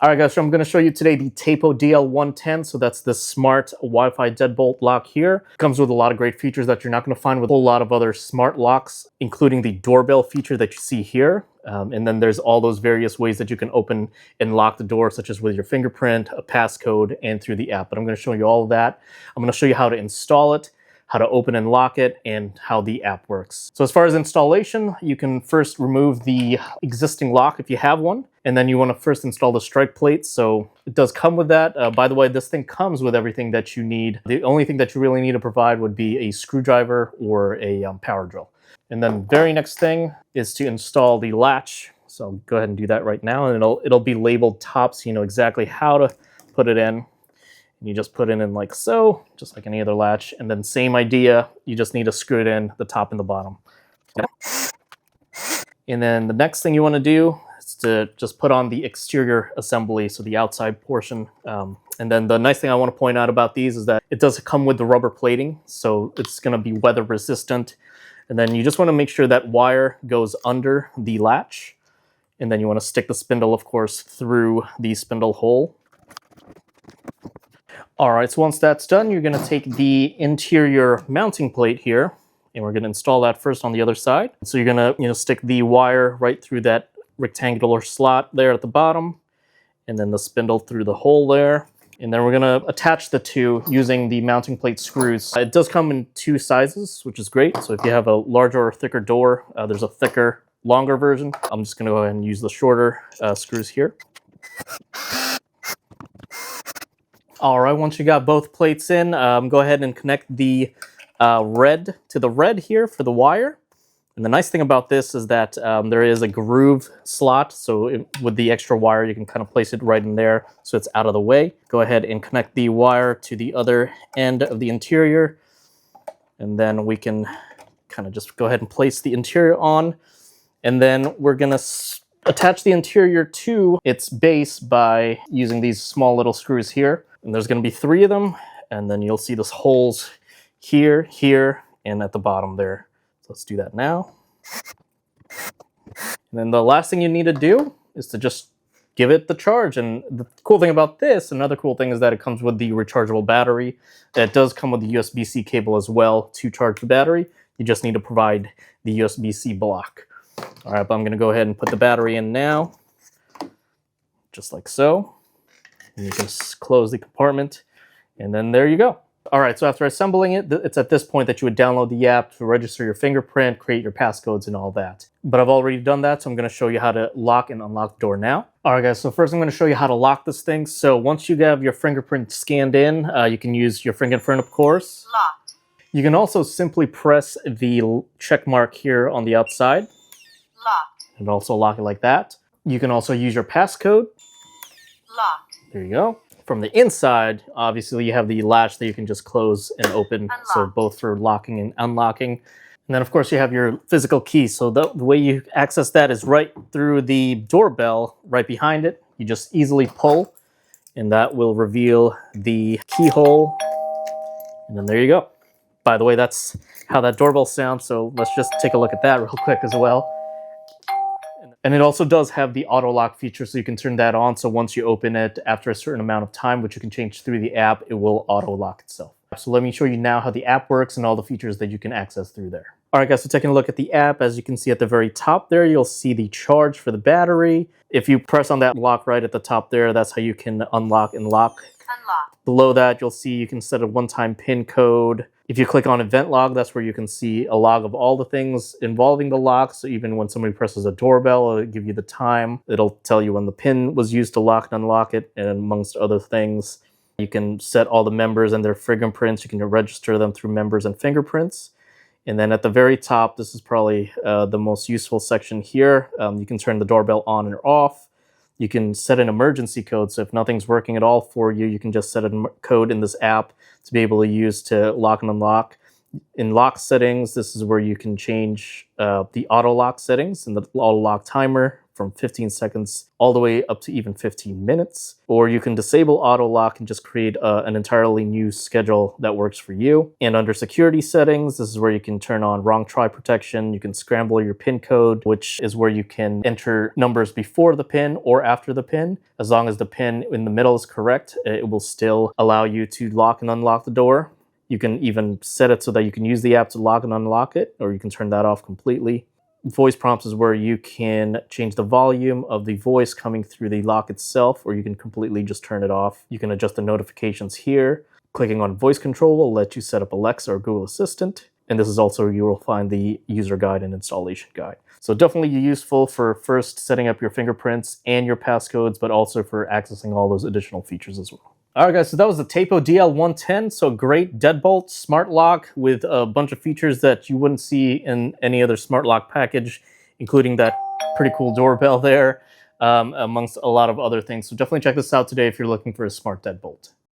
All right, guys, so I'm going to show you today the Tapo DL110. So that's the smart Wi-Fi deadbolt lock here. It comes with a lot of great features that you're not going to find with a whole lot of other smart locks, including the doorbell feature that you see here. And then there's all those various ways that you can open and lock the door, such as with your fingerprint, a passcode, and through the app. But I'm going to show you all of that. I'm going to show you how to install it, how to open and lock it, and how the app works. So as far as installation, you can first remove the existing lock if you have one, and then you want to first install the strike plate. So it does come with that. By the way, this thing comes with everything that you need. The only thing that you really need to provide would be a screwdriver or a power drill. And then very next thing is to install the latch. So I'll go ahead and do that right now, and it'll be labeled top so you know exactly how to put it in. And you just put it in like so, just like any other latch. And then same idea, you just need to screw it in the top and the bottom. And then the next thing you want to do is to just put on the exterior assembly, so the outside portion. And then the nice thing I want to point out about these is that it does come with the rubber plating, so it's going to be weather resistant. And then you just want to make sure that wire goes under the latch. And then you want to stick the spindle, of course, through the spindle hole. All right, so once that's done, you're going to take the interior mounting plate here, and we're going to install that first on the other side. So you're going to, stick the wire right through that rectangular slot there at the bottom, and then the spindle through the hole there. And then we're going to attach the two using the mounting plate screws. It does come in two sizes, which is great. So if you have a larger or thicker door, there's a thicker, longer version. I'm just going to go ahead and use the shorter screws here. All right, once you got both plates in, go ahead and connect the red to the red here for the wire. And the nice thing about this is that there is a groove slot, so with the extra wire, you can kind of place it right in there so it's out of the way. Go ahead and connect the wire to the other end of the interior, and then we can kind of just go ahead and place the interior on. And then we're going to attach the interior to its base by using these small little screws here. And there's going to be 3 of them, and then you'll see those holes here, here, and at the bottom there. So let's do that now. And then the last thing you need to do is to just give it the charge. And the cool thing about this, another cool thing, is that it comes with the rechargeable battery. It does come with the USB-C cable as well to charge the battery. You just need to provide the USB-C block. All right, but I'm going to go ahead and put the battery in now, just like so. And you can close the compartment, and then there you go. All right, so after assembling it, it's at this point that you would download the app to register your fingerprint, create your passcodes, and all that. But I've already done that, so I'm going to show you how to lock and unlock the door now. All right, guys, so first I'm going to show you how to lock this thing. So once you have your fingerprint scanned in, you can use your fingerprint, of course. Locked. You can also simply press the check mark here on the outside. Locked. And also lock it like that. You can also use your passcode. Locked. There you go. From the inside, obviously, you have the latch that you can just close and open. Unlock. So both for locking and unlocking. And then, of course, you have your physical key. So the way you access that is right through the doorbell, right behind it. You just easily pull, and that will reveal the keyhole. And then there you go. By the way, that's how that doorbell sounds. So let's just take a look at that real quick as well. And it also does have the auto lock feature, so you can turn that on. So once you open it after a certain amount of time, which you can change through the app, it will auto lock itself. So let me show you now how the app works and all the features that you can access through there. All right, guys, so taking a look at the app, as you can see at the very top there, you'll see the charge for the battery. If you press on that lock right at the top there, that's how you can unlock and lock. Unlock. Below that, you'll see you can set a one-time PIN code. If you click on event log, that's where you can see a log of all the things involving the lock. So even when somebody presses a doorbell, it'll give you the time. It'll tell you when the PIN was used to lock and unlock it, and amongst other things. You can set all the members and their fingerprints. You can register them through members and fingerprints. And then at the very top, this is probably the most useful section here. You can turn the doorbell on or off. You can set an emergency code. So if nothing's working at all for you, you can just set a code in this app to be able to use to lock and unlock. In lock settings, this is where you can change the auto lock settings and the auto lock timer from 15 seconds all the way up to even 15 minutes. Or you can disable auto lock and just create an entirely new schedule that works for you. And under security settings, this is where you can turn on wrong try protection. You can scramble your PIN code, which is where you can enter numbers before the PIN or after the PIN. As long as the PIN in the middle is correct, it will still allow you to lock and unlock the door. You can even set it so that you can use the app to lock and unlock it, or you can turn that off completely. Voice prompts is where you can change the volume of the voice coming through the lock itself, or you can completely just turn it off. You can adjust the notifications here. Clicking on voice control will let you set up Alexa or Google Assistant. And this is also where you will find the user guide and installation guide. So definitely useful for first setting up your fingerprints and your passcodes, but also for accessing all those additional features as well. All right, guys, so that was the Tapo DL110. So great deadbolt smart lock with a bunch of features that you wouldn't see in any other smart lock package, including that pretty cool doorbell there, amongst a lot of other things. So definitely check this out today if you're looking for a smart deadbolt.